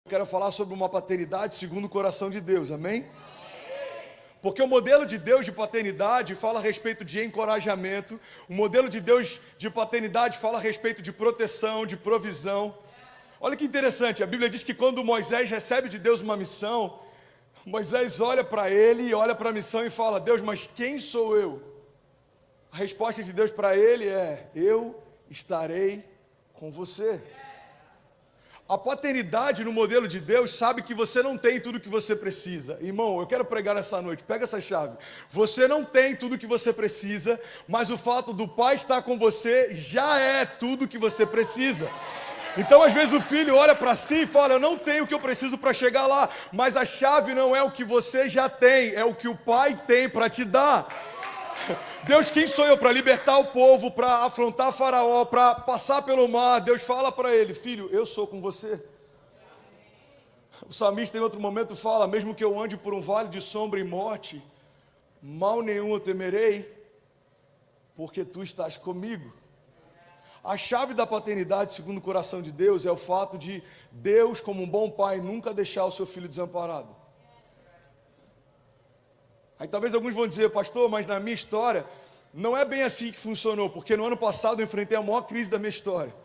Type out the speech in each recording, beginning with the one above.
Quero falar sobre uma paternidade segundo o coração de Deus, amém? Porque o modelo de Deus de paternidade fala a respeito de encorajamento, o modelo de Deus de paternidade fala a respeito de proteção, de provisão. Olha que interessante, a Bíblia diz que quando Moisés recebe de Deus uma missão, Moisés olha para ele, olha para a missão e fala: Deus, mas quem sou eu? A resposta de Deus para ele é: eu estarei com você. A paternidade no modelo de Deus sabe que você não tem tudo que você precisa. Irmão, eu quero pregar essa noite, pega essa chave. Você não tem tudo que você precisa, mas o fato do pai estar com você já é tudo que você precisa. Então, às vezes o filho olha para si e fala: eu não tenho o que eu preciso para chegar lá. Mas a chave não é o que você já tem, é o que o pai tem para te dar. Deus, quem sou eu para libertar o povo, para afrontar Faraó, para passar pelo mar? Deus fala para ele: filho, eu sou com você. O salmista em outro momento fala: mesmo que eu ande por um vale de sombra e morte, mal nenhum eu temerei, porque tu estás comigo. A chave da paternidade, segundo o coração de Deus, é o fato de Deus, como um bom pai, nunca deixar o seu filho desamparado. Aí talvez alguns vão dizer: pastor, mas na minha história não é bem assim que funcionou, porque no ano passado eu enfrentei a maior crise da minha história.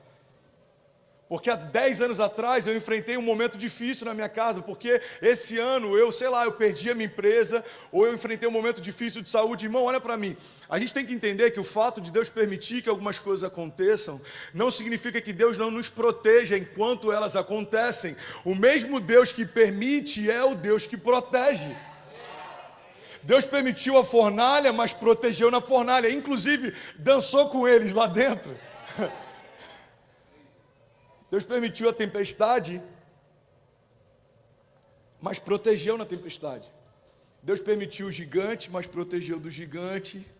Porque há 10 anos atrás eu enfrentei um momento difícil na minha casa, porque esse ano eu perdi a minha empresa, ou eu enfrentei um momento difícil de saúde. Irmão, olha para mim, a gente tem que entender que o fato de Deus permitir que algumas coisas aconteçam, não significa que Deus não nos proteja enquanto elas acontecem. O mesmo Deus que permite é o Deus que protege. Deus permitiu a fornalha, mas protegeu na fornalha, inclusive dançou com eles lá dentro. Deus permitiu a tempestade, mas protegeu na tempestade. Deus permitiu o gigante, mas protegeu do gigante.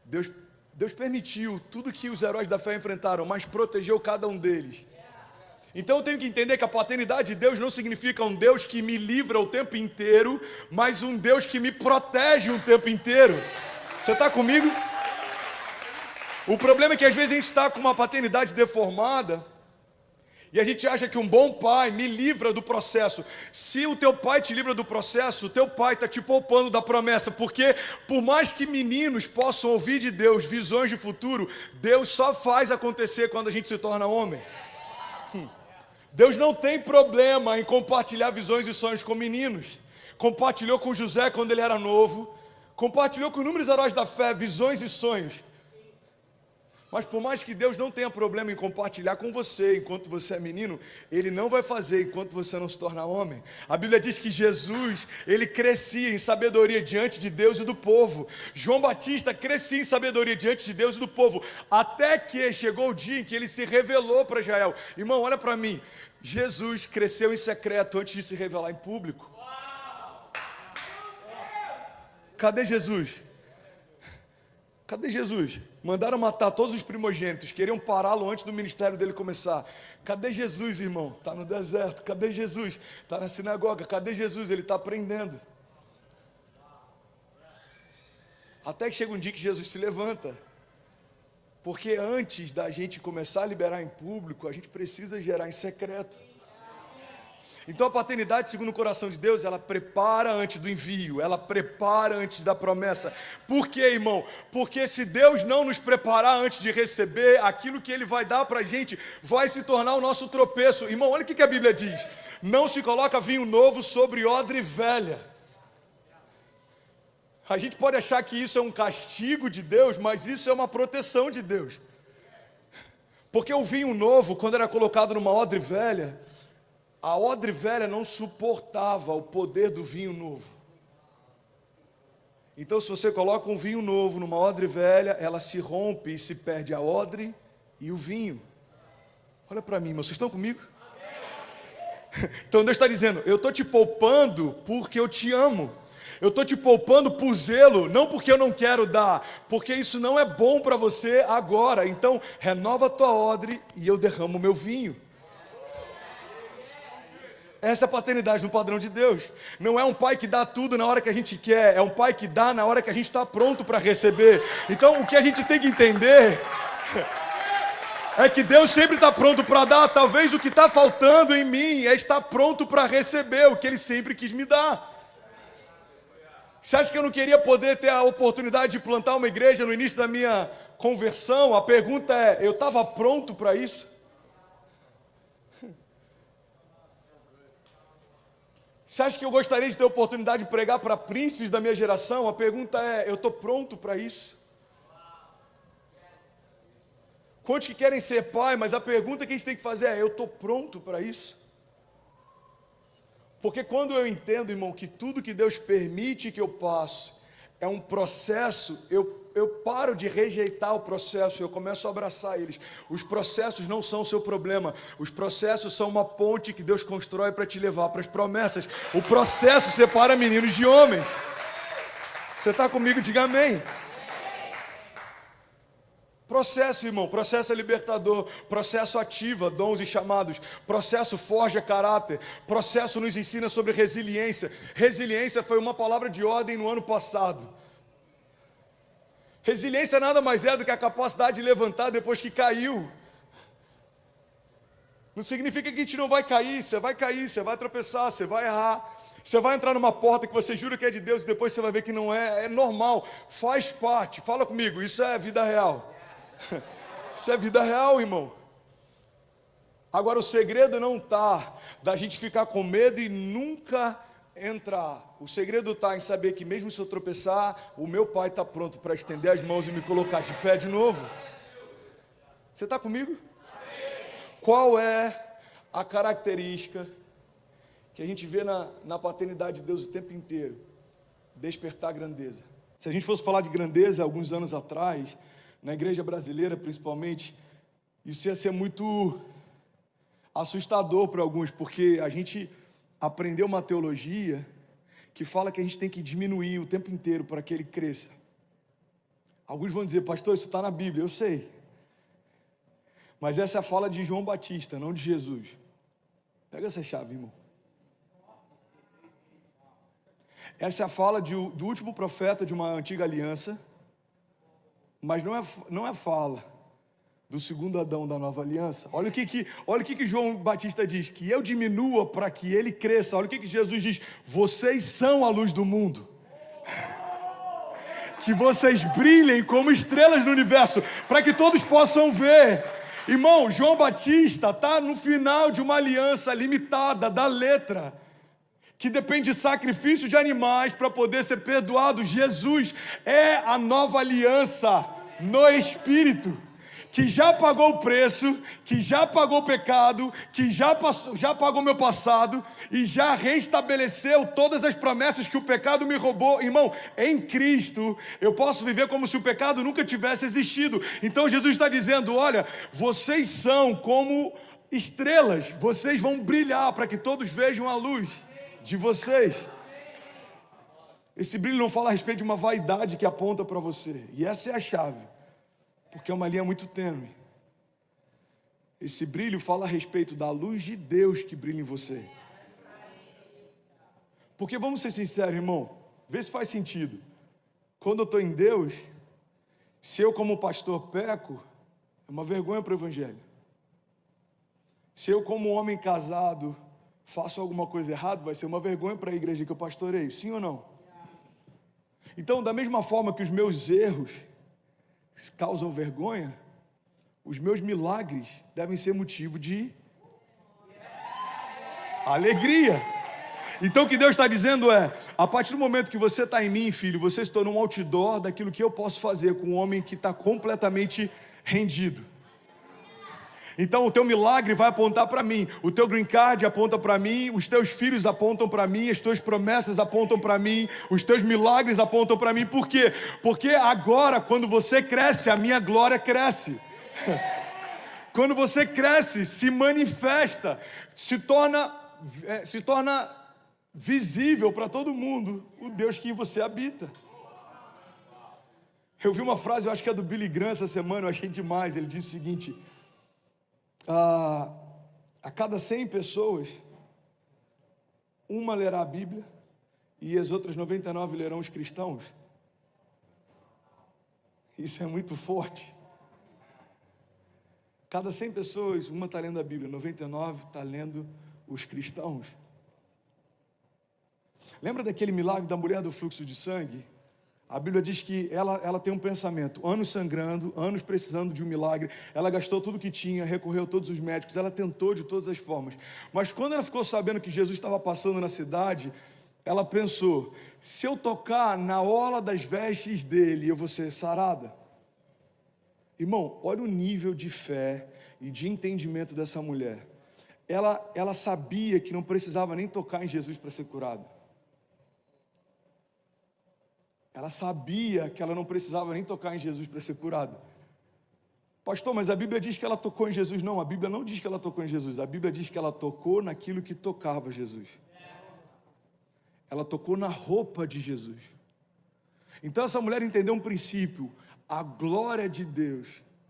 Deus permitiu tudo que os heróis da fé enfrentaram, mas protegeu cada um deles. Então eu tenho que entender que a paternidade de Deus não significa um Deus que me livra o tempo inteiro, mas um Deus que me protege o tempo inteiro. Você está comigo? O problema é que às vezes a gente está com uma paternidade deformada e a gente acha que um bom pai me livra do processo. Se o teu pai te livra do processo, o teu pai está te poupando da promessa, porque por mais que meninos possam ouvir de Deus visões de futuro, Deus só faz acontecer quando a gente se torna homem. Deus não tem problema em compartilhar visões e sonhos com meninos. Compartilhou com José quando ele era novo. Compartilhou com inúmeros heróis da fé visões e sonhos. Mas por mais que Deus não tenha problema em compartilhar com você enquanto você é menino, Ele não vai fazer enquanto você não se torna homem. A Bíblia diz que Jesus, Ele crescia em sabedoria diante de Deus e do povo. João Batista crescia em sabedoria diante de Deus e do povo, até que chegou o dia em que Ele se revelou para Israel. Irmão, olha para mim, Jesus cresceu em secreto antes de se revelar em público. Cadê Jesus? Cadê Jesus? Mandaram matar todos os primogênitos, queriam pará-lo antes do ministério dele começar. Cadê Jesus, irmão? Está no deserto. Cadê Jesus? Está na sinagoga. Cadê Jesus? Ele está aprendendo. Até que chega um dia que Jesus se levanta. Porque antes da gente começar a liberar em público, a gente precisa gerar em secreto. Então a paternidade, segundo o coração de Deus, ela prepara antes do envio, ela prepara antes da promessa. Por quê, irmão? Porque se Deus não nos preparar antes de receber, aquilo que Ele vai dar para a gente vai se tornar o nosso tropeço. Irmão, olha o que a Bíblia diz: não se coloca vinho novo sobre odre velha. A gente pode achar que isso é um castigo de Deus, mas isso é uma proteção de Deus. Porque o vinho novo, quando era colocado numa odre velha, a odre velha não suportava o poder do vinho novo. Então, se você coloca um vinho novo numa odre velha, ela se rompe e se perde a odre e o vinho. Olha para mim, irmão, vocês estão comigo? Então Deus está dizendo: eu estou te poupando porque eu te amo. Eu estou te poupando por zelo, não porque eu não quero dar, porque isso não é bom para você agora. Então renova a tua odre e eu derramo o meu vinho. Essa é a paternidade no padrão de Deus. Não é um pai que dá tudo na hora que a gente quer, é um pai que dá na hora que a gente está pronto para receber. Então o que a gente tem que entender É que Deus sempre está pronto para dar. Talvez o que está faltando em mim é estar pronto para receber o que Ele sempre quis me dar. Você acha que eu não queria poder ter a oportunidade de plantar uma igreja no início da minha conversão? A pergunta é, eu estava pronto para isso? Você acha que eu gostaria de ter a oportunidade de pregar para príncipes da minha geração? A pergunta é, eu estou pronto para isso? Quantos que querem ser pai, mas a pergunta que a gente tem que fazer é, eu estou pronto para isso? Porque quando eu entendo, irmão, que tudo que Deus permite que eu passe é um processo, eu paro de rejeitar o processo, eu começo a abraçar eles. Os processos não são o seu problema, os processos são uma ponte que Deus constrói para te levar para as promessas. O processo separa meninos de homens. Você está comigo? Diga amém. Processo, irmão, processo é libertador, processo ativa dons e chamados, processo forja caráter, processo nos ensina sobre resiliência. Resiliência foi uma palavra de ordem no ano passado. Resiliência nada mais é do que a capacidade de levantar depois que caiu. Não significa que a gente não vai cair, você vai tropeçar, você vai errar. Você vai entrar numa porta que você jura que é de Deus e depois você vai ver que não é, é normal, faz parte. Fala comigo, isso é vida real. Isso é vida real, irmão. Agora o segredo não está da gente ficar com medo e nunca entrar. O segredo está em saber que mesmo se eu tropeçar, o meu pai está pronto para estender as mãos e me colocar de pé de novo. Você está comigo? Qual é a característica que a gente vê na paternidade de Deus o tempo inteiro? Despertar grandeza. Se a gente fosse falar de grandeza alguns anos atrás, na igreja brasileira principalmente, isso ia ser muito assustador para alguns, porque a gente aprendeu uma teologia que fala que a gente tem que diminuir o tempo inteiro para que ele cresça. Alguns vão dizer, pastor, isso está na Bíblia, eu sei. Mas essa é a fala de João Batista, não de Jesus. Pega essa chave, irmão. Essa é a fala do último profeta de uma antiga aliança, mas não é fala do segundo Adão da nova aliança. Olha o que João Batista diz, que eu diminua para que ele cresça. Olha o que Jesus diz, vocês são a luz do mundo. Que vocês brilhem como estrelas no universo, para que todos possam ver. Irmão, João Batista está no final de uma aliança limitada da letra, que depende de sacrifício de animais para poder ser perdoado. Jesus é a nova aliança no Espírito, que já pagou o preço, que já pagou o pecado, que já pagou meu passado e já restabeleceu todas as promessas que o pecado me roubou. Irmão, em Cristo eu posso viver como se o pecado nunca tivesse existido. Então Jesus está dizendo, olha, vocês são como estrelas, vocês vão brilhar para que todos vejam a luz de vocês. Esse brilho não fala a respeito de uma vaidade que aponta para você, e essa é a chave, porque é uma linha muito tênue. Esse brilho fala a respeito da luz de Deus que brilha em você. Porque vamos ser sinceros, irmão, vê se faz sentido. Quando eu estou em Deus, se eu como pastor peco, é uma vergonha para o evangelho. Se eu como homem casado faço alguma coisa errada, vai ser uma vergonha para a igreja que eu pastoreio, sim ou não? Então, da mesma forma que os meus erros causam vergonha, os meus milagres devem ser motivo de alegria. Então o que Deus está dizendo é, a partir do momento que você está em mim, filho, você se tornou um outdoor daquilo que eu posso fazer com um homem que está completamente rendido. Então o teu milagre vai apontar para mim, o teu green card aponta para mim, os teus filhos apontam para mim, as tuas promessas apontam para mim, os teus milagres apontam para mim. Por quê? Porque agora, quando você cresce, a minha glória cresce. Quando você cresce, se manifesta, se torna visível para todo mundo o Deus que em você habita. Eu vi uma frase, eu acho que é do Billy Graham essa semana, eu achei demais. Ele diz o seguinte: a cada 100 pessoas, uma lerá a Bíblia e as outras 99 lerão os cristãos. Isso é muito forte. Cada 100 pessoas, uma está lendo a Bíblia, 99 está lendo os cristãos. Lembra daquele milagre da mulher do fluxo de sangue? A Bíblia diz que ela tem um pensamento, anos sangrando, anos precisando de um milagre, ela gastou tudo que tinha, recorreu a todos os médicos, ela tentou de todas as formas, mas quando ela ficou sabendo que Jesus estava passando na cidade, ela pensou, se eu tocar na orla das vestes dele, eu vou ser sarada. Irmão, olha o nível de fé e de entendimento dessa mulher. Ela sabia que não precisava nem tocar em Jesus para ser curada. Ela sabia que ela não precisava nem tocar em Jesus para ser curada. Pastor, mas a Bíblia diz que ela tocou em Jesus. Não, a Bíblia não diz que ela tocou em Jesus. A Bíblia diz que ela tocou naquilo que tocava Jesus. Ela tocou na roupa de Jesus. Então essa mulher entendeu um princípio. A glória de Deus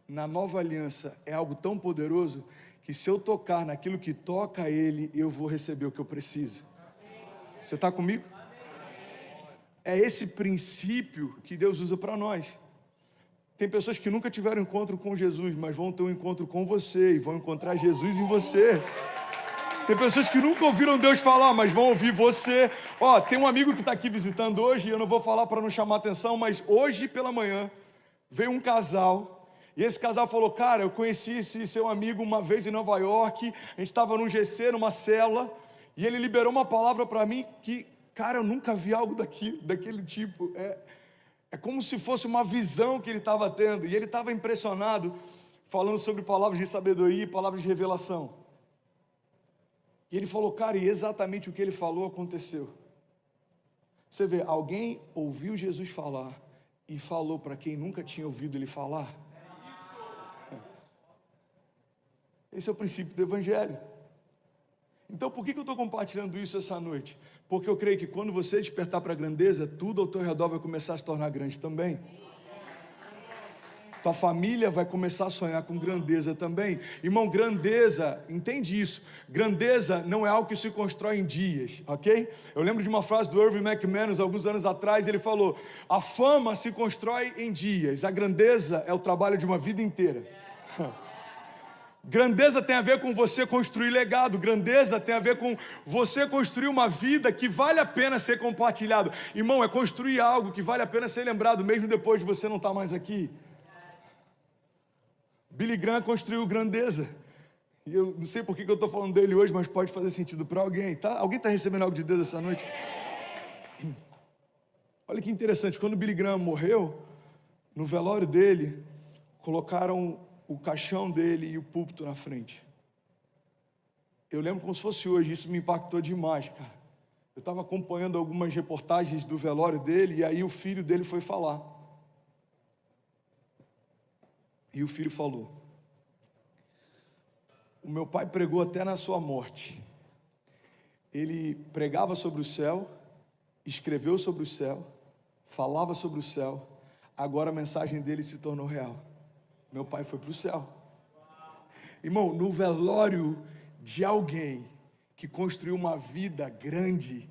na nova aliança é algo tão poderoso que se eu tocar naquilo que toca a Ele, eu vou receber o que eu preciso. Você está comigo? É esse princípio que Deus usa para nós. Tem pessoas que nunca tiveram encontro com Jesus, mas vão ter um encontro com você e vão encontrar Jesus em você. Tem pessoas que nunca ouviram Deus falar, mas vão ouvir você. Tem um amigo que está aqui visitando hoje, e eu não vou falar para não chamar atenção, mas hoje pela manhã veio um casal, e esse casal falou, cara, eu conheci esse seu amigo uma vez em Nova York, a gente estava num GC, numa célula, e ele liberou uma palavra para mim que, cara, eu nunca vi algo daquele tipo. É como se fosse uma visão que ele estava tendo. E ele estava impressionado, falando sobre palavras de sabedoria e palavras de revelação. E ele falou, cara, e exatamente o que ele falou aconteceu. Você vê, alguém ouviu Jesus falar e falou para quem nunca tinha ouvido ele falar. Esse é o princípio do Evangelho. Então, por que eu estou compartilhando isso essa noite? Porque eu creio que quando você despertar para a grandeza, tudo ao teu redor vai começar a se tornar grande também. Tua família vai começar a sonhar com grandeza também. Irmão, grandeza, entende isso? Grandeza não é algo que se constrói em dias, ok? Eu lembro de uma frase do Irving McManus, alguns anos atrás, ele falou, a fama se constrói em dias, a grandeza é o trabalho de uma vida inteira. Grandeza tem a ver com você construir legado. Grandeza tem a ver com você construir uma vida que vale a pena ser compartilhado. Irmão, é construir algo que vale a pena ser lembrado, mesmo depois de você não estar mais aqui. Billy Graham construiu grandeza. E eu não sei por que eu estou falando dele hoje, mas pode fazer sentido para alguém, tá? Alguém está recebendo algo de Deus essa noite? Olha que interessante, quando Billy Graham morreu, no velório dele, colocaram o caixão dele e o púlpito na frente. Eu lembro como se fosse hoje, isso me impactou demais, cara. Eu estava acompanhando algumas reportagens do velório dele, e aí o filho dele foi falar. E o filho falou, o meu pai pregou até na sua morte. Ele pregava sobre o céu, escreveu sobre o céu, falava sobre o céu, agora a mensagem dele se tornou real. Meu pai foi para o céu. Irmão, no velório de alguém que construiu uma vida grande,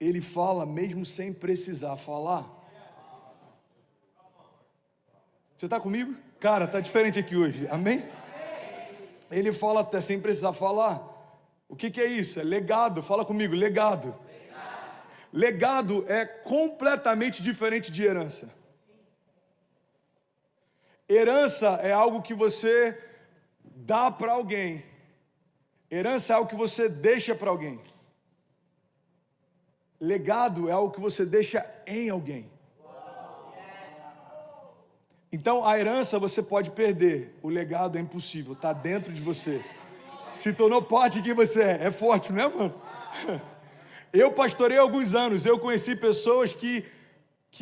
ele fala mesmo sem precisar falar. Você está comigo? Cara, está diferente aqui hoje, amém? Ele fala até sem precisar falar. O que é isso? É legado, fala comigo, legado. Legado é completamente diferente de herança. Herança é algo que você dá para alguém. Herança é algo que você deixa para alguém. Legado é algo que você deixa em alguém. Então a herança você pode perder, o legado é impossível, está dentro de você. Se tornou parte de quem você é forte, não é, mano? Eu pastorei alguns anos, eu conheci pessoas que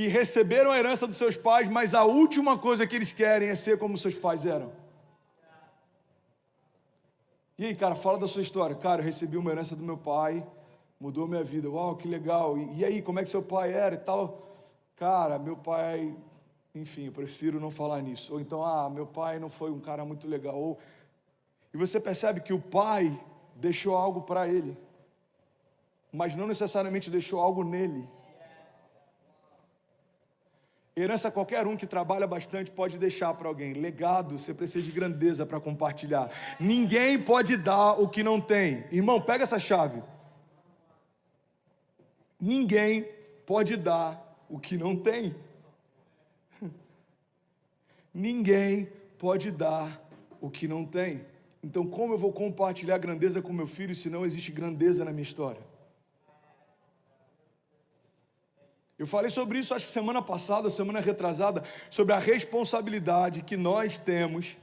receberam a herança dos seus pais, mas a última coisa que eles querem é ser como seus pais eram. E aí, cara, fala da sua história. Cara, eu recebi uma herança do meu pai, mudou minha vida. Uau, que legal. E aí, como é que seu pai era e tal? Cara, meu pai, enfim, eu prefiro não falar nisso. Ou então, meu pai não foi um cara muito legal. E você percebe que o pai deixou algo para ele, mas não necessariamente deixou algo nele. Herança qualquer um que trabalha bastante pode deixar para alguém. Legado, você precisa de grandeza para compartilhar. Ninguém pode dar o que não tem. Irmão, pega essa chave. Ninguém pode dar o que não tem. Ninguém pode dar o que não tem. Então, como eu vou compartilhar grandeza com meu filho se não existe grandeza na minha história? Eu falei sobre isso, acho que semana passada, semana retrasada, sobre a responsabilidade que nós temos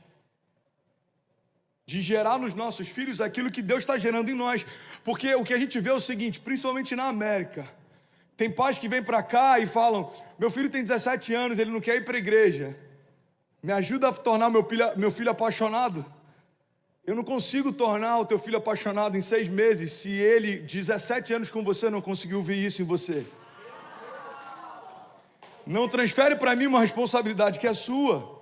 de gerar nos nossos filhos aquilo que Deus está gerando em nós. Porque o que a gente vê é o seguinte, principalmente na América, tem pais que vêm para cá e falam, meu filho tem 17 anos, ele não quer ir para a igreja, me ajuda a tornar meu filho apaixonado. Eu não consigo tornar o teu filho apaixonado em 6 meses, se ele, 17 anos com você, não conseguiu ver isso em você. Não transfere para mim uma responsabilidade que é sua.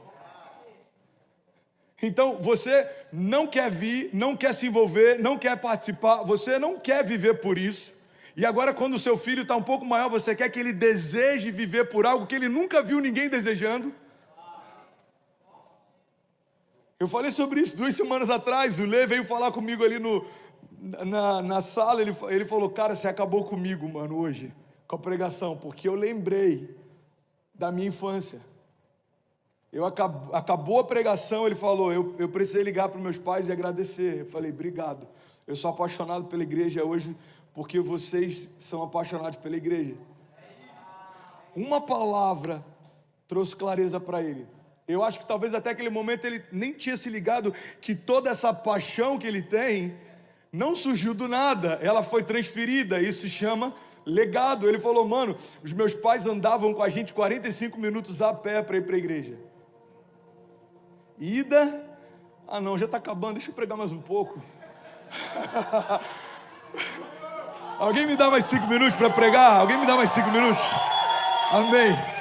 Então, você não quer vir, não quer se envolver, não quer participar, você não quer viver por isso. E agora, quando o seu filho está um pouco maior, você quer que ele deseje viver por algo que ele nunca viu ninguém desejando. Eu falei sobre isso 2 semanas atrás, o Lê veio falar comigo ali na sala, ele falou, cara, você acabou comigo, mano, hoje, com a pregação, porque eu lembrei da minha infância. Acabou a pregação, ele falou, eu precisei ligar para os meus pais e agradecer. Eu falei, obrigado, eu sou apaixonado pela igreja hoje, porque vocês são apaixonados pela igreja. Uma palavra trouxe clareza para ele. Eu acho que talvez até aquele momento ele nem tinha se ligado que toda essa paixão que ele tem não surgiu do nada, ela foi transferida, isso se chama legado. Ele falou, mano, os meus pais andavam com a gente 45 minutos a pé para ir para a igreja. Ida, não, já está acabando, deixa eu pregar mais um pouco. Alguém me dá mais 5 minutos para pregar? Alguém me dá mais 5 minutos? Amém.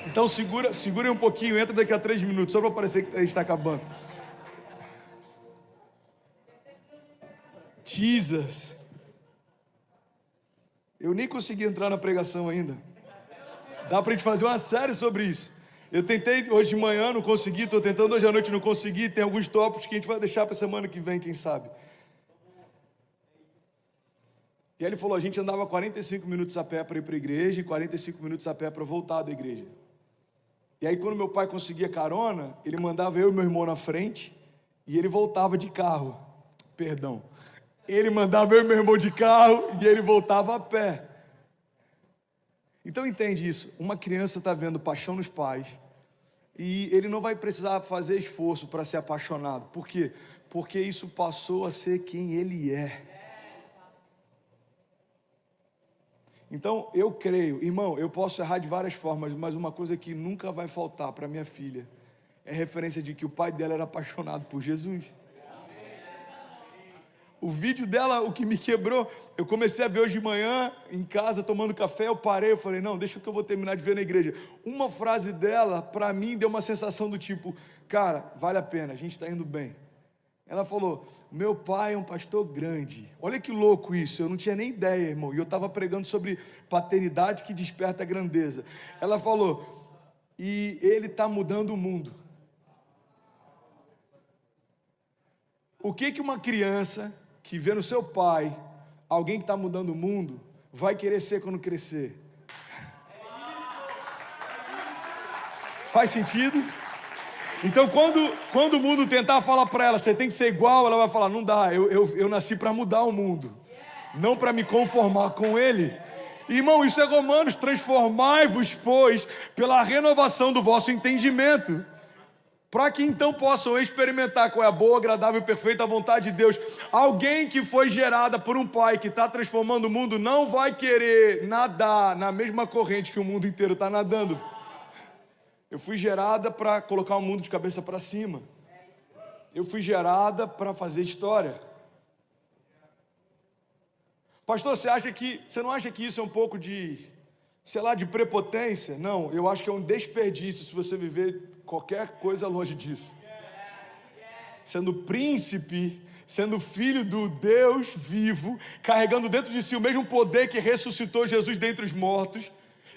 Então segura um pouquinho, entra daqui a 3 minutos, só para parecer que está acabando. Jesus. Eu nem consegui entrar na pregação ainda. Dá para a gente fazer uma série sobre isso. Eu tentei hoje de manhã, não consegui, estou tentando hoje à noite, não consegui. Tem alguns tópicos que a gente vai deixar para a semana que vem, quem sabe. E aí ele falou, a gente andava 45 minutos a pé para ir para a igreja e 45 minutos a pé para voltar da igreja. E aí quando meu pai conseguia carona, ele mandava eu e meu irmão na frente e ele voltava de carro. Perdão. Ele mandava eu e meu irmão de carro e ele voltava a pé. Então entende isso, uma criança está vendo paixão nos pais e ele não vai precisar fazer esforço para ser apaixonado. Por quê? Porque isso passou a ser quem ele é. Então eu creio, irmão, eu posso errar de várias formas, mas uma coisa que nunca vai faltar para minha filha é referência de que o pai dela era apaixonado por Jesus. O vídeo dela, o que me quebrou, eu comecei a ver hoje de manhã, em casa, tomando café, eu parei, eu falei, não, deixa que eu vou terminar de ver na igreja. Uma frase dela, para mim, deu uma sensação do tipo, cara, vale a pena, a gente está indo bem. Ela falou, meu pai é um pastor grande. Olha que louco isso, eu não tinha nem ideia, irmão, e eu estava pregando sobre paternidade que desperta a grandeza. Ela falou, e ele está mudando o mundo. O que uma criança que vê no seu pai alguém que está mudando o mundo vai querer ser quando crescer? Faz sentido? Então quando o mundo tentar falar para ela, você tem que ser igual, ela vai falar, não dá, eu nasci para mudar o mundo, não para me conformar com ele. Irmão, isso é Romanos, transformai-vos, pois, pela renovação do vosso entendimento, para que então possam experimentar qual é a boa, agradável e perfeita vontade de Deus. Alguém que foi gerada por um pai que está transformando o mundo não vai querer nadar na mesma corrente que o mundo inteiro está nadando. Eu fui gerada para colocar o mundo de cabeça para cima. Eu fui gerada para fazer história. Pastor, você não acha que isso é um pouco de, sei lá, de prepotência? Não, eu acho que é um desperdício se você viver qualquer coisa longe disso. Sendo príncipe, sendo filho do Deus vivo, carregando dentro de si o mesmo poder que ressuscitou Jesus dentre os mortos,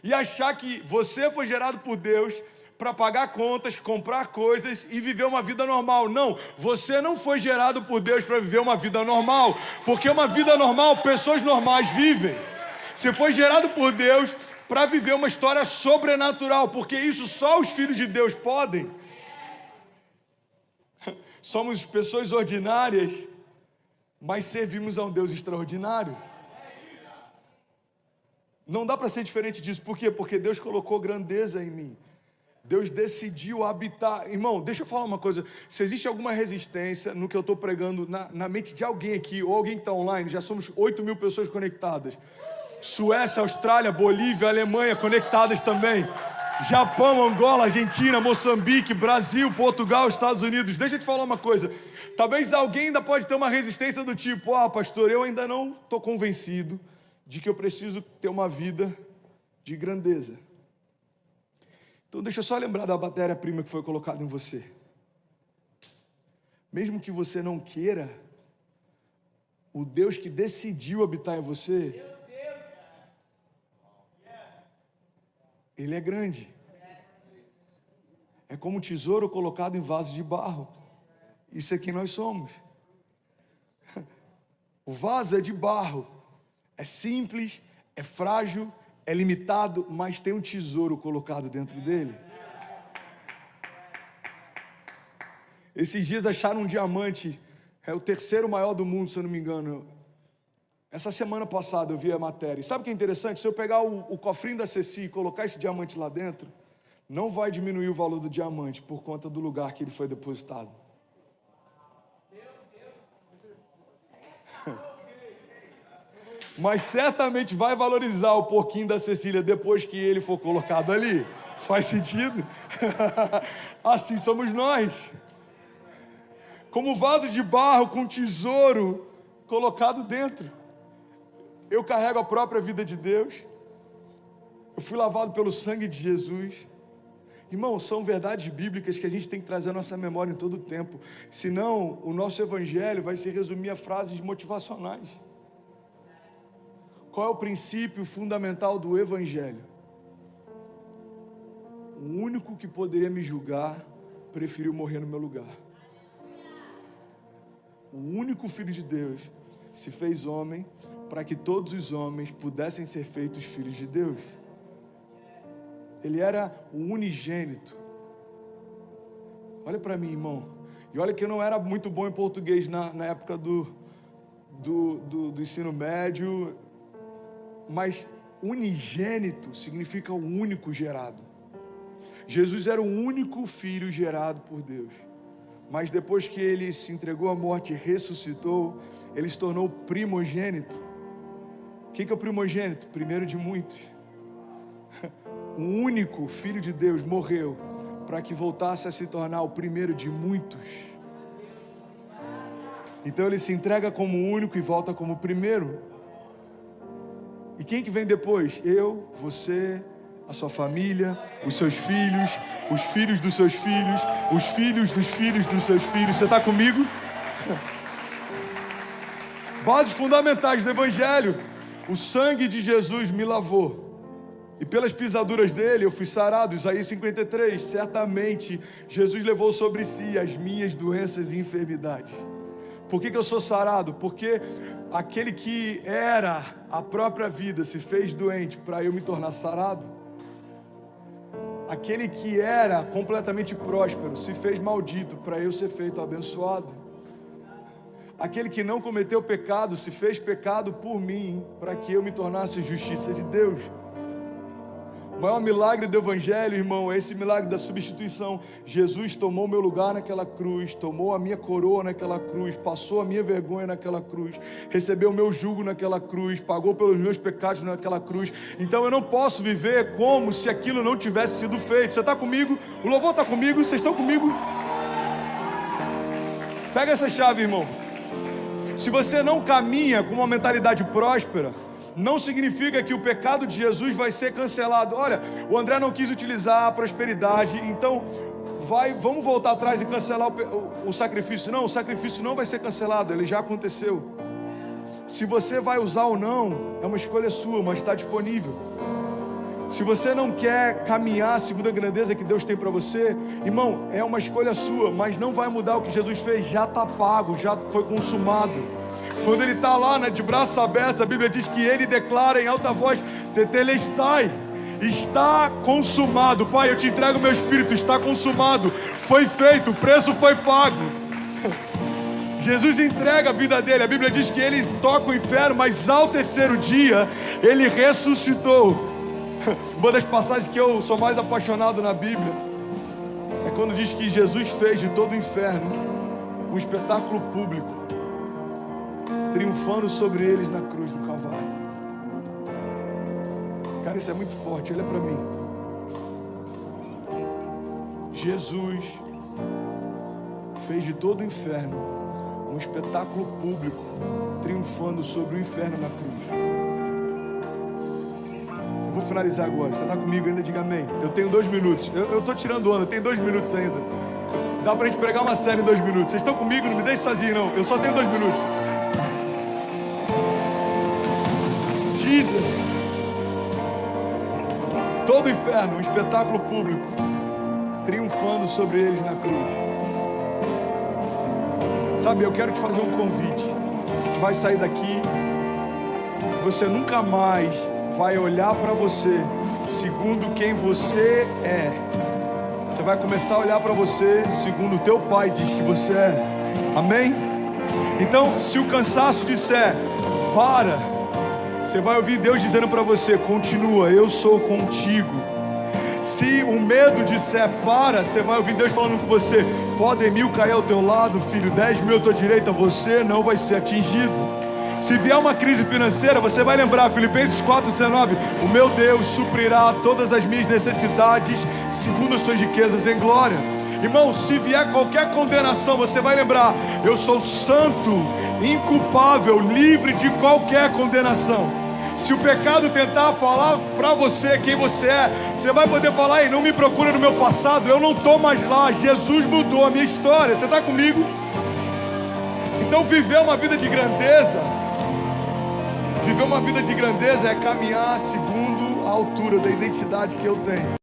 e achar que você foi gerado por Deus para pagar contas, comprar coisas e viver uma vida normal. Não, você não foi gerado por Deus para viver uma vida normal, porque uma vida normal, pessoas normais vivem. Você foi gerado por Deus para viver uma história sobrenatural, porque isso só os filhos de Deus podem. Somos pessoas ordinárias, mas servimos a um Deus extraordinário. Não dá para ser diferente disso. Por quê? Porque Deus colocou grandeza em mim. Deus decidiu habitar. Irmão, deixa eu falar uma coisa. Se existe alguma resistência no que eu estou pregando na mente de alguém aqui, ou alguém que está online, já somos 8.000 pessoas conectadas. Suécia, Austrália, Bolívia, Alemanha conectadas também. Japão, Angola, Argentina, Moçambique, Brasil, Portugal, Estados Unidos. Deixa eu te falar uma coisa. Talvez alguém ainda pode ter uma resistência do tipo: pastor, eu ainda não estou convencido de que eu preciso ter uma vida de grandeza. Então deixa eu só lembrar da matéria-prima que foi colocada em você. Mesmo que você não queira, o Deus que decidiu habitar em você, Ele é grande. É como um tesouro colocado em vaso de barro. Isso é quem nós somos. O vaso é de barro. É simples, é frágil, é limitado, mas tem um tesouro colocado dentro dele. Esses dias acharam um diamante, é o terceiro maior do mundo, se eu não me engano. Essa semana passada eu vi a matéria. E sabe o que é interessante? Se eu pegar o cofrinho da Ceci e colocar esse diamante lá dentro, não vai diminuir o valor do diamante por conta do lugar que ele foi depositado. Mas certamente vai valorizar o porquinho da Cecília depois que ele for colocado ali. Faz sentido? Assim somos nós. Como vasos de barro com tesouro colocado dentro. Eu carrego a própria vida de Deus. Eu fui lavado pelo sangue de Jesus. Irmão, são verdades bíblicas que a gente tem que trazer à nossa memória em todo o tempo. Senão, o nosso evangelho vai se resumir a frases motivacionais. Qual é o princípio fundamental do evangelho? O único que poderia me julgar preferiu morrer no meu lugar. O único Filho de Deus se fez homem para que todos os homens pudessem ser feitos filhos de Deus. Ele era o unigênito. Olha para mim, irmão. E olha que eu não era muito bom em português na época do ensino médio. Mas unigênito significa o único gerado. Jesus era o único filho gerado por Deus. Mas depois que ele se entregou à morte e ressuscitou, ele se tornou primogênito. Quem que é o primogênito? Primeiro de muitos. O único filho de Deus morreu para que voltasse a se tornar o primeiro de muitos. Então ele se entrega como o único e volta como o primeiro. E quem que vem depois? Eu, você, a sua família, os seus filhos, os filhos dos seus filhos, os filhos dos filhos dos seus filhos. Você está comigo? Bases fundamentais do Evangelho. O sangue de Jesus me lavou. E pelas pisaduras dele eu fui sarado. Isaías 53. Certamente Jesus levou sobre si as minhas doenças e enfermidades. Por que eu sou sarado? Porque aquele que era a própria vida se fez doente para eu me tornar sarado. Aquele que era completamente próspero se fez maldito para eu ser feito abençoado. Aquele que não cometeu pecado se fez pecado por mim para que eu me tornasse justiça de Deus. O maior milagre do Evangelho, irmão, é esse milagre da substituição. Jesus tomou meu lugar naquela cruz, tomou a minha coroa naquela cruz, passou a minha vergonha naquela cruz, recebeu o meu jugo naquela cruz, pagou pelos meus pecados naquela cruz. Então eu não posso viver como se aquilo não tivesse sido feito. Você está comigo? O louvor está comigo? Vocês estão comigo? Pega essa chave, irmão. Se você não caminha com uma mentalidade próspera, não significa que o pecado de Jesus vai ser cancelado. Olha, o André não quis utilizar a prosperidade, então vamos voltar atrás e cancelar o sacrifício. Não, o sacrifício não vai ser cancelado, ele já aconteceu. Se você vai usar ou não, é uma escolha sua, mas está disponível. Se você não quer caminhar segundo a grandeza que Deus tem para você, irmão, é uma escolha sua, mas não vai mudar o que Jesus fez, já está pago, já foi consumado. Quando ele está lá, né, de braços abertos, a Bíblia diz que ele declara em alta voz: Tetelestai, está consumado. Pai, eu te entrego o meu espírito, está consumado, foi feito, o preço foi pago. Jesus entrega a vida dele. A Bíblia diz que ele toca o inferno, mas ao terceiro dia ele ressuscitou. Uma das passagens que eu sou mais apaixonado na Bíblia é quando diz que Jesus fez de todo o inferno um espetáculo público, triunfando sobre eles na cruz do Calvário. Cara, isso é muito forte, olha para mim. Jesus fez de todo o inferno um espetáculo público, triunfando sobre o inferno na cruz. Vou finalizar agora. Você está comigo ainda? Diga amém. Eu tenho 2 minutos. Eu estou tirando onda, tenho 2 minutos ainda. Dá para a gente pregar uma série em 2 minutos. Vocês estão comigo? Não me deixe sozinho, não. Eu só tenho 2 minutos. Jesus. Todo o inferno, um espetáculo público, triunfando sobre eles na cruz. Sabe, eu quero te fazer um convite. A gente vai sair daqui. Você nunca mais vai olhar para você segundo quem você é. Você vai começar a olhar para você segundo o teu pai diz que você é. Amém? Então, se o cansaço disser para, você vai ouvir Deus dizendo para você: continua, eu sou contigo. Se o medo disser para, você vai ouvir Deus falando com você: podem 1000 cair ao teu lado, filho, 10.000 à tua direita, você não vai ser atingido. Se vier uma crise financeira, você vai lembrar, Filipenses 4,19: o meu Deus suprirá todas as minhas necessidades segundo as suas riquezas em glória. Irmão, se vier qualquer condenação, você vai lembrar: eu sou santo, inculpável, livre de qualquer condenação. Se o pecado tentar falar para você quem você é, você vai poder falar: ei, não me procura no meu passado, eu não estou mais lá, Jesus mudou a minha história. Você está comigo? Então viver uma vida de grandeza, viver uma vida de grandeza é caminhar segundo a altura da identidade que eu tenho.